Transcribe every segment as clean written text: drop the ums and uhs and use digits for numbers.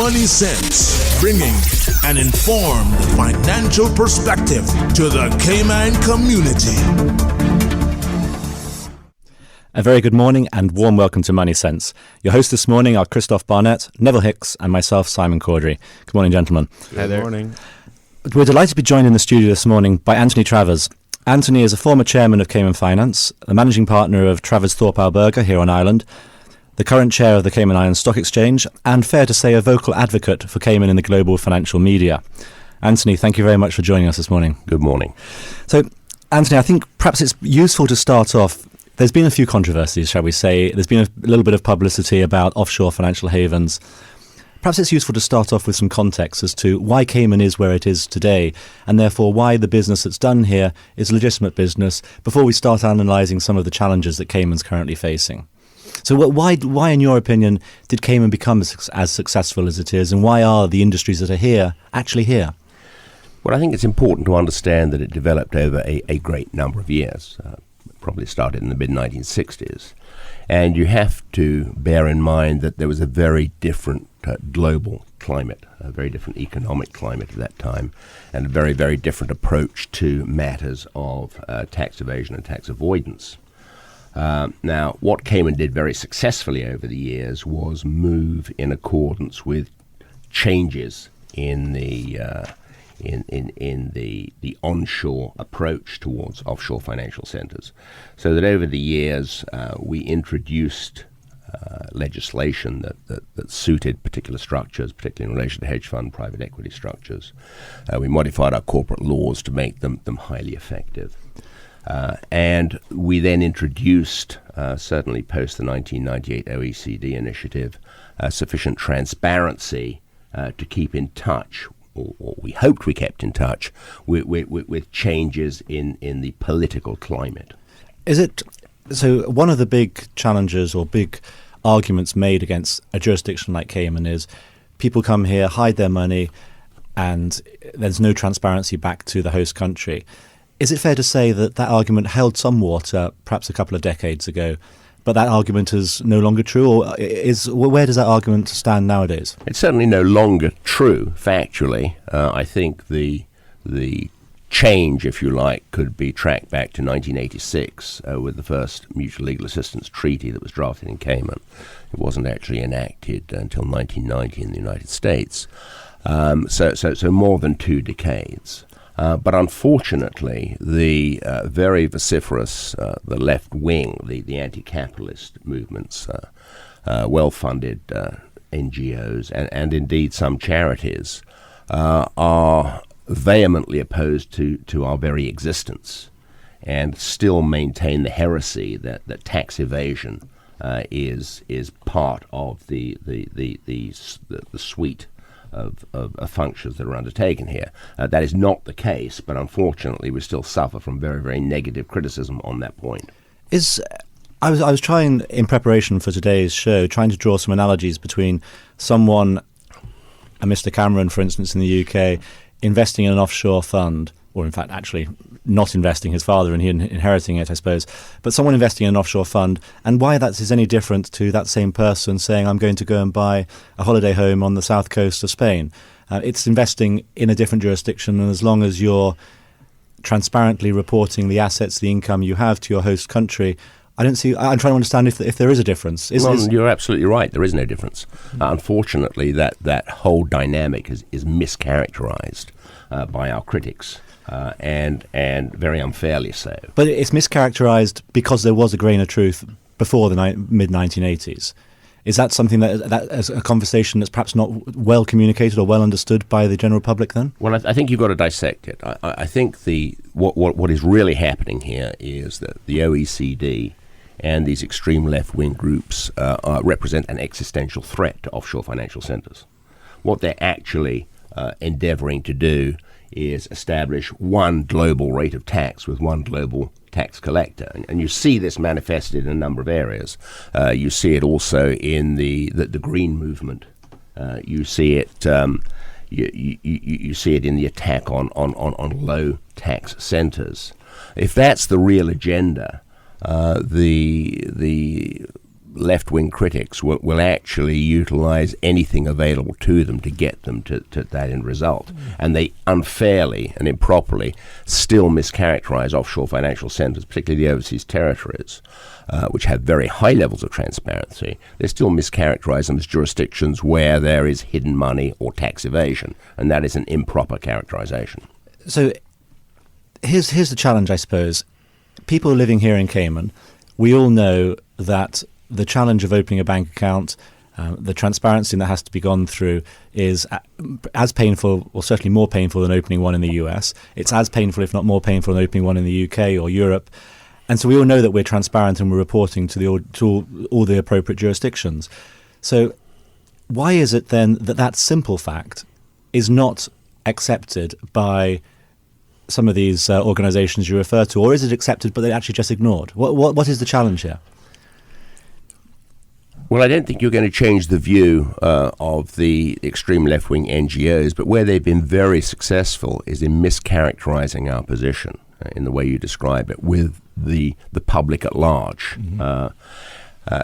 Money Sense, bringing an informed financial perspective to the Cayman community. A very good morning and warm welcome to Money Sense. Your hosts this morning are Christoph Barnett, Neville Hicks and myself, Simon Caudry. Good morning, gentlemen. Good morning. We're delighted to be joined in the studio this morning by Anthony Travers. Anthony is a former chairman of Cayman Finance, the managing partner of Travers Thorpe Alberga here on Ireland, the current chair of the Cayman Islands Stock Exchange, and fair to say a vocal advocate for Cayman in the global financial media. Anthony, thank you very much for joining us this morning. Good morning. So, Anthony, I think perhaps it's useful to start off. There's been a few controversies, shall we say. There's been a little bit of publicity about offshore financial havens. Perhaps it's useful to start off with some context as to why Cayman is where it is today, and therefore why the business that's done here is legitimate business, before we start analysing some of the challenges that Cayman's currently facing. So why, in your opinion, did Cayman become as successful as it is, and why are the industries that are here actually here? Well, I think it's important to understand that it developed over a great number of years. Probably started in the mid-1960s. And you have to bear in mind that there was a very different global climate, a very different economic climate at that time, and a very, very different approach to matters of tax evasion and tax avoidance. Now, what Cayman did very successfully over the years was move in accordance with changes in the the onshore approach towards offshore financial centers. So that over the years, we introduced legislation that suited particular structures, particularly in relation to hedge fund, private equity structures. We modified our corporate laws to make them highly effective. And we then introduced, certainly post the 1998 OECD initiative, sufficient transparency to keep in touch, or we hoped we kept in touch, with changes in the political climate. Is it so? One of the big challenges or big arguments made against a jurisdiction like Cayman is people come here, hide their money, and there's no transparency back to the host country. Is it fair to say that that argument held some water perhaps a couple of decades ago, but that argument is no longer true, or where does that argument stand nowadays? It's certainly no longer true, factually. I think the change, if you like, could be tracked back to 1986 with the first mutual legal assistance treaty that was drafted in Cayman. It wasn't actually enacted until 1990 in the United States. So more than 2 decades. But unfortunately, the very vociferous, the left wing, the anti-capitalist movements, well-funded NGOs, and indeed some charities, are vehemently opposed to our very existence, and still maintain the heresy that tax evasion is part of the suite of functions that are undertaken here. That is not the case, but unfortunately we still suffer from very, very negative criticism on that point. I was trying, in preparation for today's show, trying to draw some analogies between someone, a Mr Cameron, for instance, in the UK, investing in an offshore fund, or in fact actually not investing, his father and he inheriting it, I suppose, but someone investing in an offshore fund, and why that is any different to that same person saying, I'm going to go and buy a holiday home on the south coast of Spain. It's investing in a different jurisdiction, and as long as you're transparently reporting the assets, the income you have to your host country, I'm trying to understand if there is a difference. You're absolutely right. There is no difference. Unfortunately, that whole dynamic is mischaracterized by our critics. And very unfairly so. But it's mischaracterized because there was a grain of truth before the mid-1980s. Is that something that is a conversation that's perhaps not well communicated or well understood by the general public then? Well, I think you've got to dissect it. I think what is really happening here is that the OECD and these extreme left-wing groups represent an existential threat to offshore financial centers. What they're actually endeavoring to do is establish one global rate of tax with one global tax collector. And you see this manifested in a number of areas. You see it also in the green movement. You see it you see it in the attack on low tax centers. If that's the real agenda, the left-wing critics will actually utilize anything available to them to get them to that end result. And they unfairly and improperly still mischaracterize offshore financial centers, particularly the overseas territories, which have very high levels of transparency. They still mischaracterize them as jurisdictions where there is hidden money or tax evasion, and that is an improper characterization. So here's the challenge, I suppose. People living here in Cayman, we all know that the challenge of opening a bank account, the transparency that has to be gone through is as painful, or certainly more painful than opening one in the US. It's as painful, if not more painful, than opening one in the UK or Europe. And so we all know that we're transparent and we're reporting to all the appropriate jurisdictions. So why is it then that simple fact is not accepted by some of these organisations you refer to, or is it accepted but they're actually just ignored? What is the challenge here? Well, I don't think you're going to change the view of the extreme left-wing NGOs, but where they've been very successful is in mischaracterizing our position in the way you describe it with the public at large.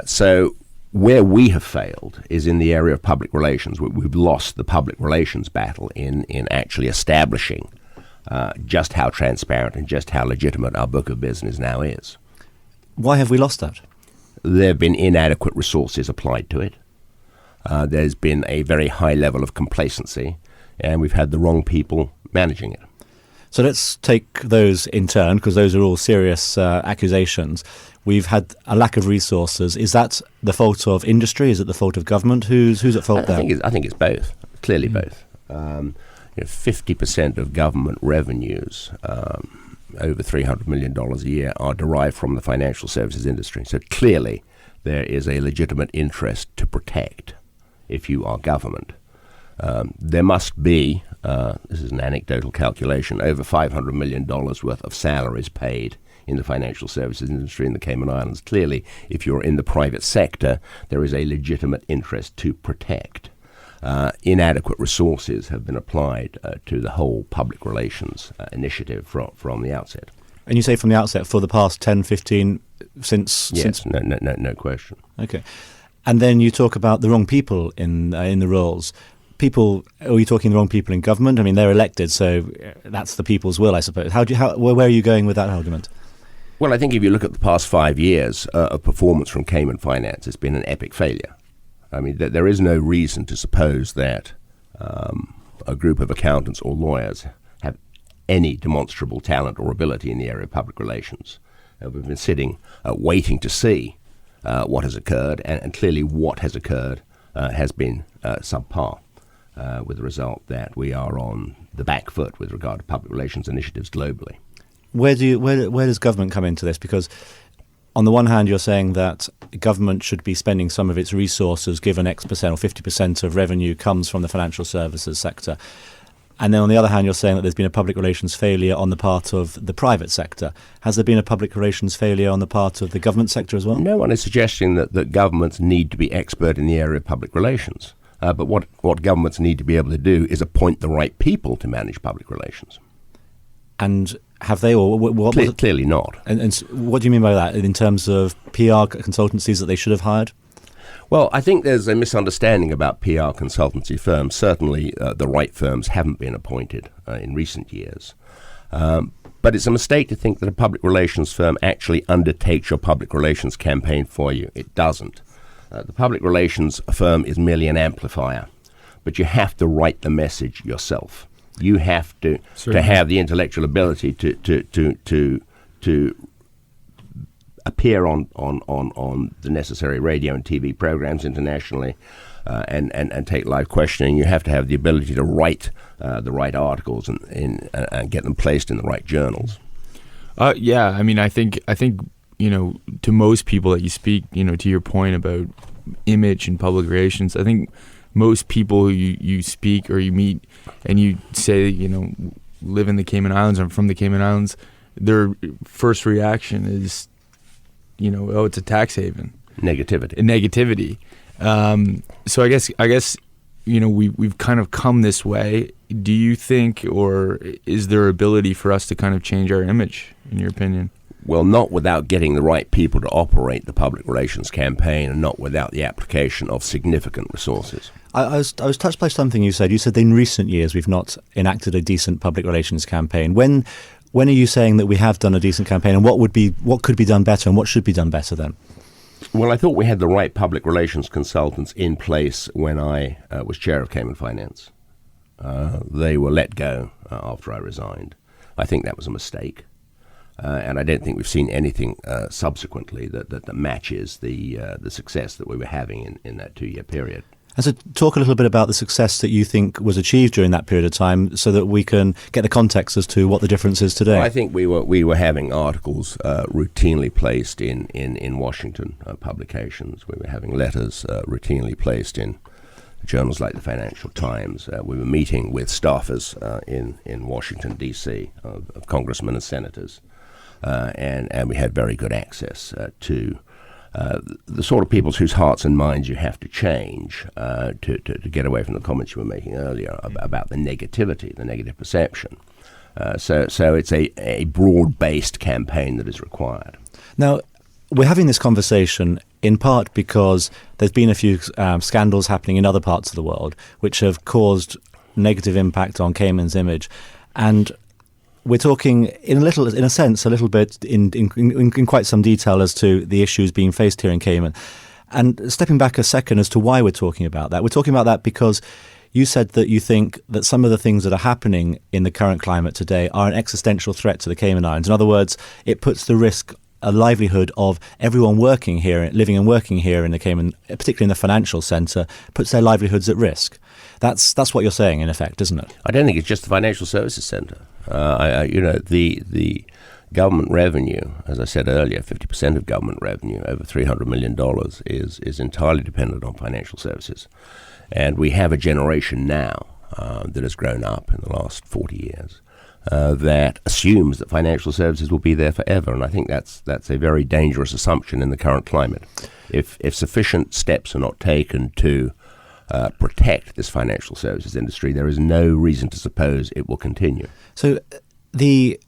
So where we have failed is in the area of public relations. We've lost the public relations battle in actually establishing just how transparent and just how legitimate our book of business now is. Why have we lost that? There have been inadequate resources applied to it. There's been a very high level of complacency, and we've had the wrong people managing it. So let's take those in turn, because those are all serious accusations. We've had a lack of resources. Is that the fault of industry? Is it the fault of government? Who's at fault there? I think it's both, clearly both. 50% of government revenues, over $300 million a year, are derived from the financial services industry. So clearly there is a legitimate interest to protect if you are government. There must be, this is an anecdotal calculation, over $500 million worth of salaries paid in the financial services industry in the Cayman Islands. Clearly, if you're in the private sector, there is a legitimate interest to protect. Inadequate resources have been applied to the whole public relations initiative from the outset. And you say from the outset, for the past 10, 15, since... Yes, no question. Okay. And then you talk about the wrong people in the roles. People, are you talking the wrong people in government? I mean, they're elected, so that's the people's will, I suppose. Where are you going with that argument? Well, I think if you look at the past 5 years of performance from Cayman Finance, it's been an epic failure. I mean, there is no reason to suppose that a group of accountants or lawyers have any demonstrable talent or ability in the area of public relations. We've been sitting waiting to see what has occurred, and clearly what has occurred has been subpar, with the result that we are on the back foot with regard to public relations initiatives globally. Where does government come into this? Because on the one hand, you're saying that government should be spending some of its resources, given X percent or 50% of revenue comes from the financial services sector. And then on the other hand, you're saying that there's been a public relations failure on the part of the private sector. Has there been a public relations failure on the part of the government sector as well? No one is suggesting that governments need to be expert in the area of public relations. But what governments need to be able to do is appoint the right people to manage public relations. And have they, or what? Clearly not. And what do you mean by that in terms of PR consultancies that they should have hired? Well, I think there's a misunderstanding about PR consultancy firms. Certainly the right firms haven't been appointed in recent years. But it's a mistake to think that a public relations firm actually undertakes your public relations campaign for you. It doesn't. The public relations firm is merely an amplifier, but you have to write the message yourself. You have to have the intellectual ability to appear on the necessary radio and TV programs internationally, and take live questioning. You have to have the ability to write the right articles and get them placed in the right journals. Yeah, I mean, I think to most people that you speak, to your point about image and public relations, I think most people who you speak or you meet and you say, live in the Cayman Islands or from the Cayman Islands, their first reaction is, it's a tax haven. Negativity. So I guess we've kind of come this way. Do you think, or is there ability for us to kind of change our image, in your opinion? Well, not without getting the right people to operate the public relations campaign, and not without the application of significant resources. I was touched by something you said. You said that in recent years we've not enacted a decent public relations campaign. When are you saying that we have done a decent campaign, and what could be done better, and what should be done better then? Well, I thought we had the right public relations consultants in place when I was chair of Cayman Finance. They were let go after I resigned. I think that was a mistake. And I don't think we've seen anything subsequently that matches the success that we were having in that 2-year period. And so talk a little bit about the success that you think was achieved during that period of time so that we can get the context as to what the difference is today. Well, I think we were having articles routinely placed in Washington publications. We were having letters routinely placed in journals like the Financial Times. We were meeting with staffers in Washington, D.C., of congressmen and senators. And we had very good access to the sort of people whose hearts and minds you have to change to get away from the comments you were making earlier about the negativity, the negative perception. So it's a broad-based campaign that is required. Now, we're having this conversation in part because there's been a few scandals happening in other parts of the world which have caused negative impact on Cayman's image. And we're talking in a sense a little bit in quite some detail as to the issues being faced here in Cayman. And stepping back a second as to why we're talking about that. We're talking about that because you said that you think that some of the things that are happening in the current climate today are an existential threat to the Cayman Islands. In other words, it puts the risk, a livelihood of everyone working here, living and working here in the Cayman, particularly in the financial centre, puts their livelihoods at risk. That's what you're saying, in effect, isn't it? I don't think it's just the financial services centre. The government revenue, as I said earlier, 50% of government revenue, over $300 million, is entirely dependent on financial services. And we have a generation now that has grown up in the last 40 years that assumes that financial services will be there forever. And I think that's a very dangerous assumption in the current climate. If sufficient steps are not taken to protect this financial services industry, there is no reason to suppose it will continue. So the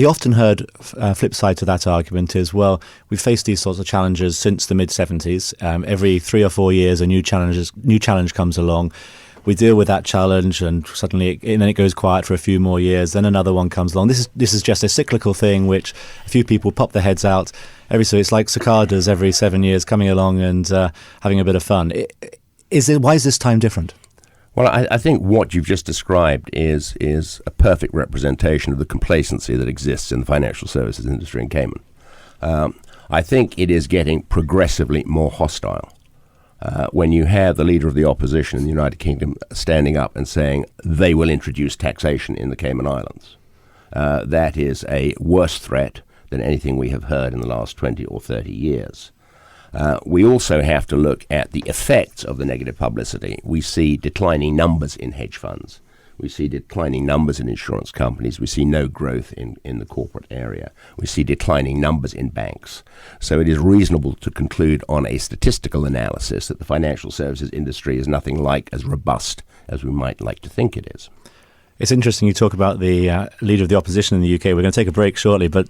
often heard flip side to that argument is, well, we've faced these sorts of challenges since the mid-70s. Every 3 or 4 years, a new challenge comes along. We deal with that challenge, and suddenly then it goes quiet for a few more years. Then another one comes along. This is just a cyclical thing, which a few people pop their heads out so it's like cicadas every 7 years coming along and having a bit of fun. Why is this time different? Well, I think what you've just described is a perfect representation of the complacency that exists in the financial services industry in Cayman. I think it is getting progressively more hostile. When you have the leader of the opposition in the United Kingdom standing up and saying they will introduce taxation in the Cayman Islands, that is a worse threat than anything we have heard in the last 20 or 30 years. We also have to look at the effects of the negative publicity. We see declining numbers in hedge funds. We see declining numbers in insurance companies. We see no growth in the corporate area. We see declining numbers in banks. So it is reasonable to conclude on a statistical analysis that the financial services industry is nothing like as robust as we might like to think it is. It's interesting you talk about the leader of the opposition in the UK. We're going to take a break shortly, but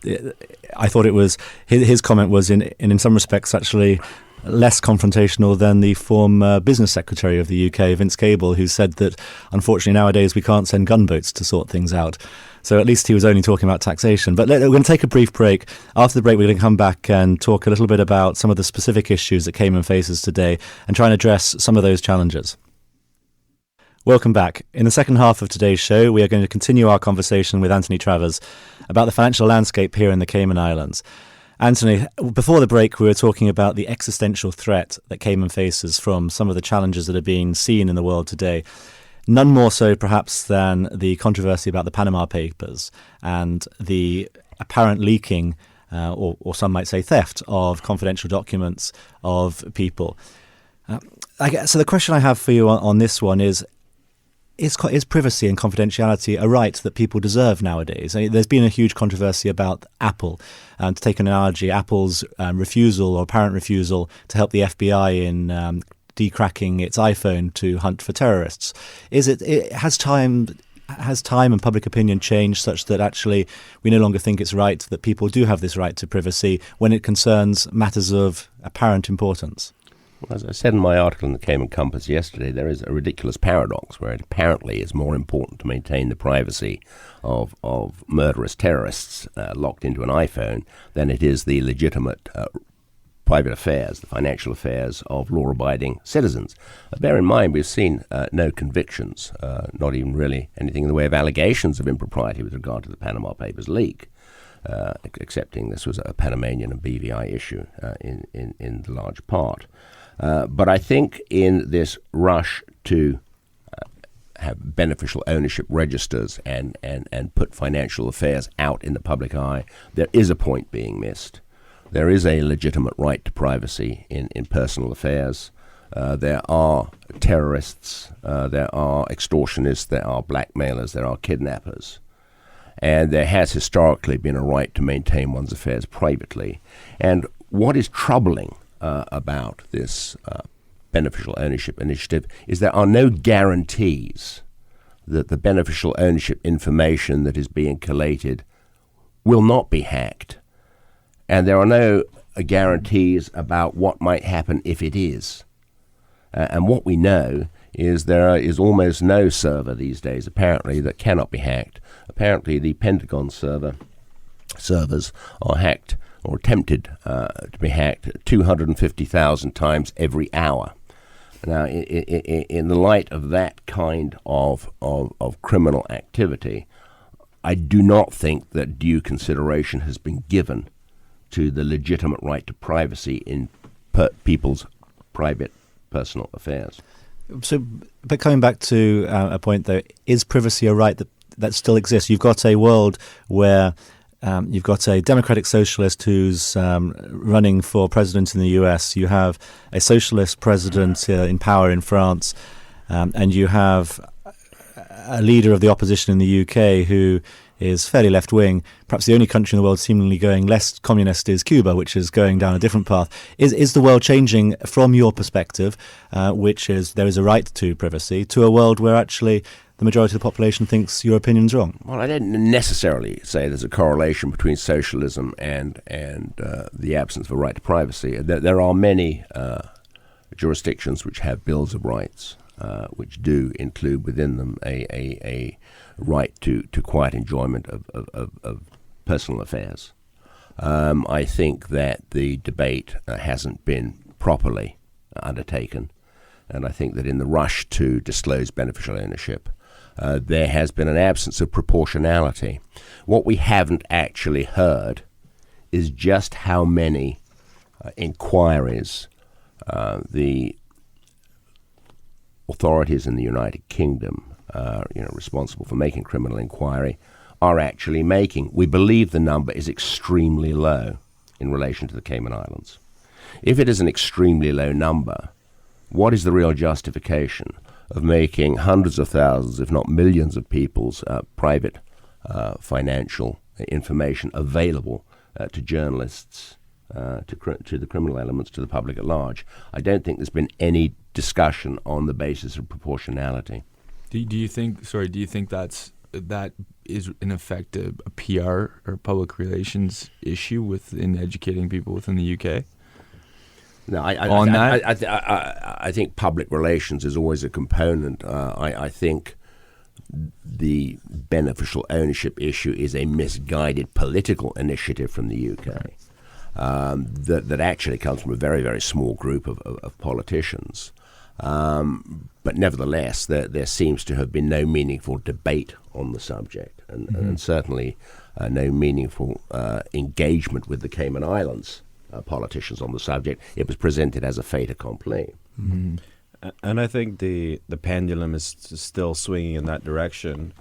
I thought it was his comment was in some respects actually less confrontational than the former business secretary of the UK, Vince Cable, who said that unfortunately nowadays we can't send gunboats to sort things out. So at least he was only talking about taxation. But we're going to take a brief break. After the break, we're going to come back and talk a little bit about some of the specific issues that Cayman faces today and try and address some of those challenges. Welcome back. In the second half of today's show, we are going to continue our conversation with Anthony Travers about the financial landscape here in the Cayman Islands. Anthony, before the break, we were talking about the existential threat that Cayman faces from some of the challenges that are being seen in the world today. None more so, perhaps, than the controversy about the Panama Papers and the apparent leaking, or some might say theft, of confidential documents of people. So the question I have for you on this one is privacy and confidentiality a right that people deserve nowadays? There's been a huge controversy about Apple. To take an analogy, Apple's refusal or apparent refusal to help the FBI in decracking its iPhone to hunt for terrorists. Has time has time and public opinion changed such that actually we no longer think it's right that people do have this right to privacy when it concerns matters of apparent importance? Well, as I said in my article in the Cayman Compass yesterday, there is a ridiculous paradox where it apparently is more important to maintain the privacy of murderous terrorists locked into an iPhone than it is the legitimate private affairs, the financial affairs of law-abiding citizens. Bear in mind, we've seen no convictions, not even really anything in the way of allegations of impropriety with regard to the Panama Papers leak, accepting this was a Panamanian and BVI issue in the large part. But I think in this rush to have beneficial ownership registers and put financial affairs out in the public eye, there is a point being missed. There is a legitimate right to privacy in personal affairs. There are terrorists, there are extortionists, there are blackmailers, there are kidnappers. And there has historically been a right to maintain one's affairs privately. And what is troubling about this beneficial ownership initiative is there are no guarantees that the beneficial ownership information that is being collated will not be hacked. And there are no guarantees about what might happen if it is. And what we know is there is almost no server these days, apparently, that cannot be hacked. Apparently, the Pentagon servers are hacked or attempted to be hacked 250,000 times every hour. Now, in the light of that kind of criminal activity, I do not think that due consideration has been given to the legitimate right to privacy in people's private personal affairs. So, but coming back to a point though, is privacy a right that still exists? You've got a world where you've got a democratic socialist who's running for president in the US. You have a socialist president in power in France, and you have a leader of the opposition in the UK who is fairly left-wing. Perhaps the only country in the world seemingly going less communist is Cuba, which is going down a different path. Is the world changing from your perspective, which is there is a right to privacy, to a world where actually the majority of the population thinks your opinion's wrong? Well, I don't necessarily say there's a correlation between socialism and the absence of a right to privacy. There are many jurisdictions which have bills of rights, which do include within them a right to quiet enjoyment of personal affairs. I think that the debate hasn't been properly undertaken, and I think that in the rush to disclose beneficial ownership, there has been an absence of proportionality. What we haven't actually heard is just how many inquiries the authorities in the United Kingdom responsible for making criminal inquiry are actually making. We believe the number is extremely low in relation to the Cayman Islands. If it is an extremely low number, what is the real justification of making hundreds of thousands, if not millions of people's private financial information available to journalists, to the criminal elements, to the public at large? I don't think there's been any discussion on the basis of proportionality. Do you think that is in effect a PR or public relations issue in educating people within the UK? No, I think public relations is always a component. I think the beneficial ownership issue is a misguided political initiative from the UK. Right. That actually comes from a very, very small group of politicians. But nevertheless, there seems to have been no meaningful debate on the subject, and certainly no meaningful engagement with the Cayman Islands politicians on the subject. It was presented as a fait accompli. Mm-hmm. And I think the pendulum is still swinging in that direction.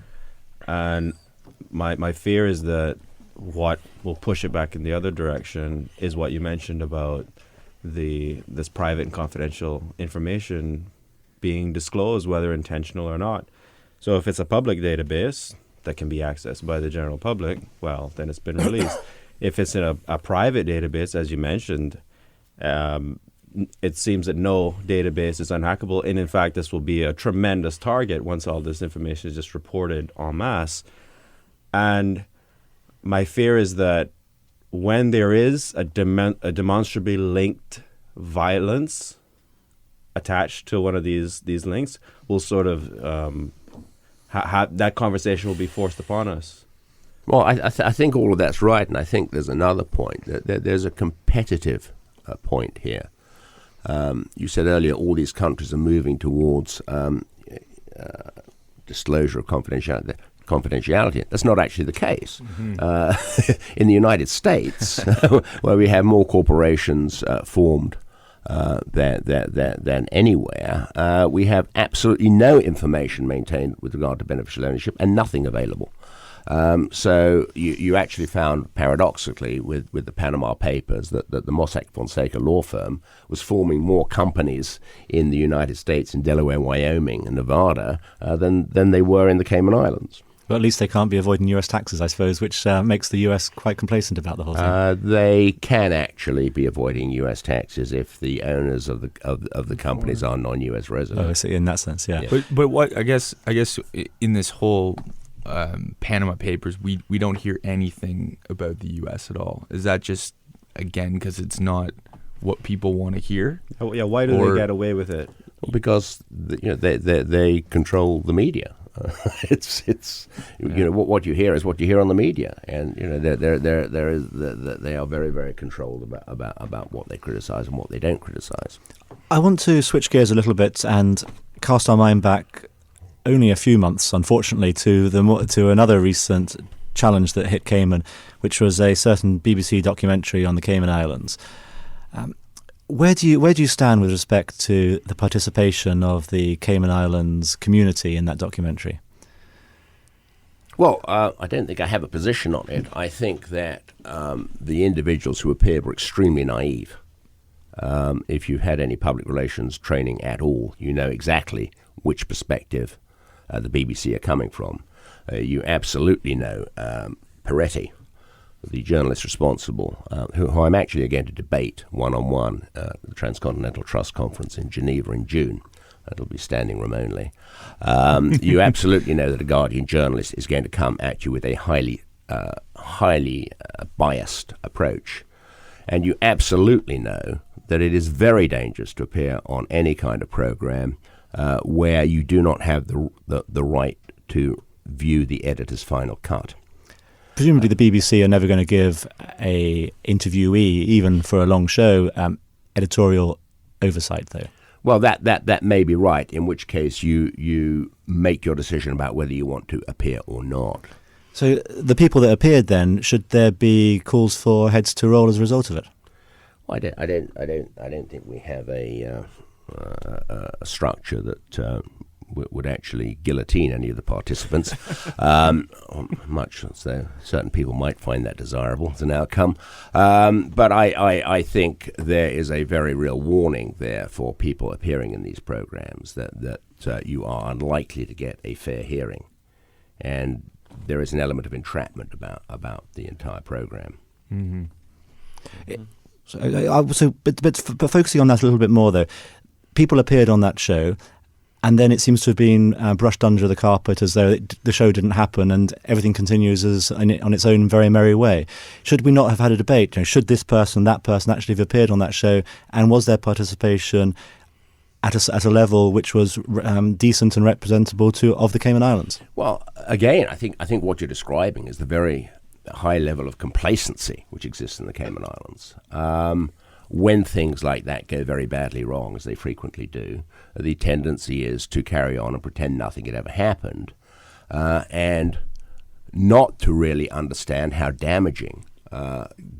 And my fear is that what will push it back in the other direction is what you mentioned about this private and confidential information being disclosed, whether intentional or not. So if it's a public database that can be accessed by the general public, well, then it's been released. If it's in a private database, as you mentioned, it seems that no database is unhackable. And in fact, this will be a tremendous target once all this information is just reported en masse. And my fear is that when there is a demonstrably linked violence attached to one of these links, we'll sort of that conversation will be forced upon us. Well, I think all of that's right, and I think there's another point. There's a competitive point here. You said earlier all these countries are moving towards disclosure of confidentiality. That's not actually the case. In the United States, where we have more corporations formed than anywhere, we have absolutely no information maintained with regard to beneficial ownership and nothing available. So you actually found, paradoxically, with the Panama Papers, that the Mossack Fonseca law firm was forming more companies in the United States, in Delaware, Wyoming, and Nevada than they were in the Cayman Islands. But at least they can't be avoiding US taxes, I suppose, which makes the US quite complacent about the whole thing. They can actually be avoiding US taxes if the owners of the companies are non-US residents. Oh, I see, in that sense, yeah. But what I guess in this whole Panama Papers, we don't hear anything about the U.S. at all. Is that just, again, because it's not what people want to hear? Oh, yeah, why do they get away with it? Well, because they control the media. What you hear is what you hear on the media, and they are very, very controlled about what they criticize and what they don't criticize. I want to switch gears a little bit and cast our mind back only a few months, unfortunately, to another recent challenge that hit Cayman, which was a certain BBC documentary on the Cayman Islands. Where do you stand with respect to the participation of the Cayman Islands community in that documentary? Well, I don't think I have a position on it. I think that the individuals who appeared were extremely naive. If you've had any public relations training at all, you know exactly which perspective the BBC are coming from. You absolutely know Peretti, the journalist responsible, who I'm actually going to debate one-on-one at the Transcontinental Trust Conference in Geneva in June. That'll be standing room only. You absolutely know that a Guardian journalist is going to come at you with a highly biased approach. And you absolutely know that it is very dangerous to appear on any kind of program where you do not have the right to view the editor's final cut. Presumably the BBC are never going to give a interviewee, even for a long show, editorial oversight, though. Well, that may be right, in which case you make your decision about whether you want to appear or not. So the people that appeared then, should there be calls for heads to roll as a result of it? Well, I don't think we have a structure that would actually guillotine any of the participants, much as though certain people might find that desirable as an outcome. But I think there is a very real warning there for people appearing in these programs that you are unlikely to get a fair hearing. And there is an element of entrapment about the entire program. Mm-hmm. But focusing on that a little bit more, though, people appeared on that show, and then it seems to have been brushed under the carpet as though the show didn't happen, and everything continues on its own very merry way. Should we not have had a debate? Should this person, that person actually have appeared on that show, and was their participation at a level which was decent and representable of the Cayman Islands? Well, again, I think what you're describing is the very high level of complacency which exists in the Cayman Islands. When things like that go very badly wrong, as they frequently do, the tendency is to carry on and pretend nothing had ever happened, and not to really understand how damaging,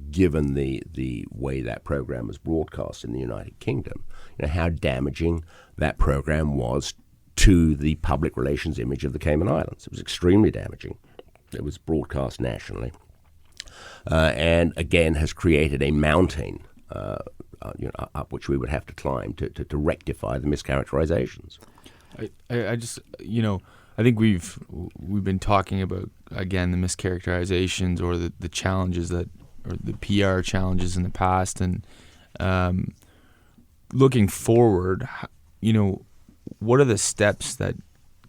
given the way that program was broadcast in the United Kingdom, how damaging that program was to the public relations image of the Cayman Islands. It was extremely damaging. It was broadcast nationally, and again has created a mountain up which we would have to climb to rectify the mischaracterizations. I just, I think we've been talking about, again, the mischaracterizations or the challenges or the PR challenges in the past, and looking forward, what are the steps that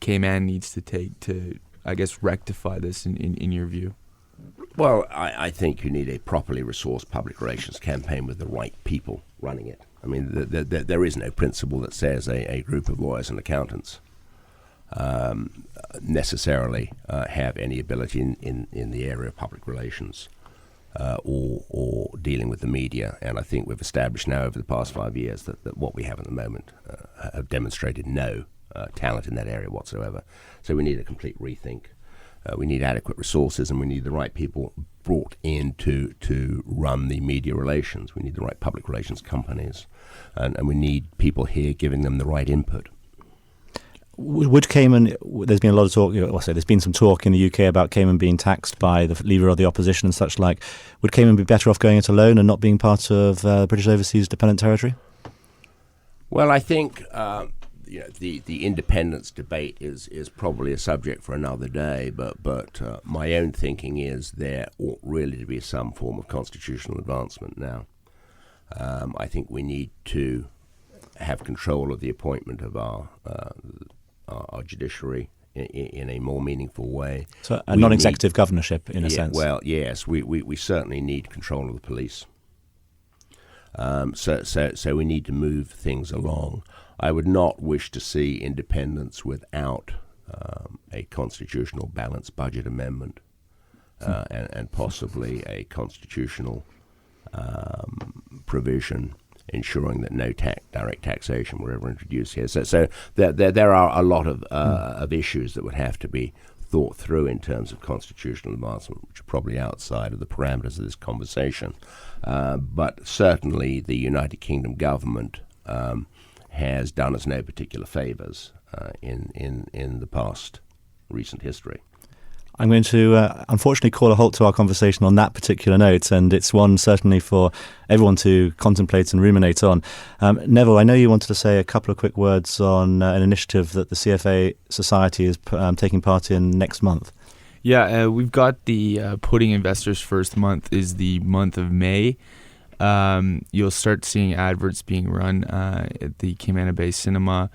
Cayman needs to take to, I guess, rectify this in your view? Well, I think you need a properly resourced public relations campaign with the right people running it. I mean, there is no principle that says a group of lawyers and accountants necessarily have any ability in the area of public relations or dealing with the media. And I think we've established now over the past 5 years that what we have at the moment have demonstrated no talent in that area whatsoever. So we need a complete rethink. We need adequate resources, and we need the right people brought in to run the media relations. We need the right public relations companies, and we need people here giving them the right input. Would Cayman, there's been a lot of talk, there's been some talk in the UK about Cayman being taxed by the leader of the opposition and such like. Would Cayman be better off going it alone and not being part of British Overseas Dependent Territory? Well, I think the independence debate is probably a subject for another day, but my own thinking is there ought really to be some form of constitutional advancement now. I think we need to have control of the appointment of our judiciary in a more meaningful way. So a non-executive governorship, in a sense. Well, yes, we certainly need control of the police. So we need to move things along. I would not wish to see independence without a constitutional balanced budget amendment and possibly a constitutional provision ensuring that no direct taxation were ever introduced here. So there are a lot of issues that would have to be thought through in terms of constitutional advancement, which are probably outside of the parameters of this conversation. But certainly the United Kingdom government has done us no particular favours in the past recent history. I'm going to unfortunately call a halt to our conversation on that particular note, and it's one certainly for everyone to contemplate and ruminate on. Neville, I know you wanted to say a couple of quick words on an initiative that the CFA Society is taking part in next month. Yeah, we've got the Putting Investors First month is the month of May. You'll start seeing adverts being run at the Cayman Bay Cinema,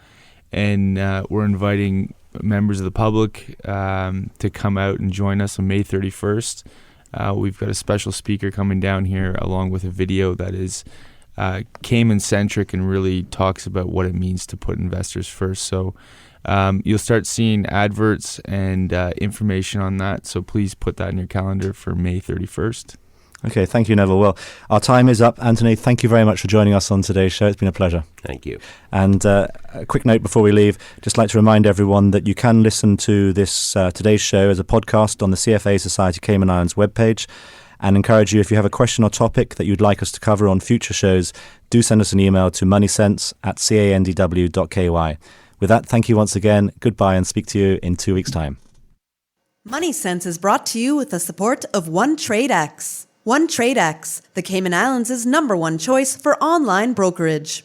and we're inviting members of the public to come out and join us on May 31st. We've got a special speaker coming down here along with a video that is Cayman-centric and really talks about what it means to put investors first. So you'll start seeing adverts and information on that, so please put that in your calendar for May 31st. Okay, thank you, Neville. Well, our time is up. Anthony, thank you very much for joining us on today's show. It's been a pleasure. Thank you. And a quick note before we leave, just like to remind everyone that you can listen to this today's show as a podcast on the CFA Society Cayman Islands webpage, and encourage you, if you have a question or topic that you'd like us to cover on future shows, do send us an email to moneysense@candw.ky. With that, thank you once again. Goodbye, and speak to you in 2 weeks' time. Money Sense is brought to you with the support of OneTradeX. OneTradeX, the Cayman Islands' #1 choice for online brokerage.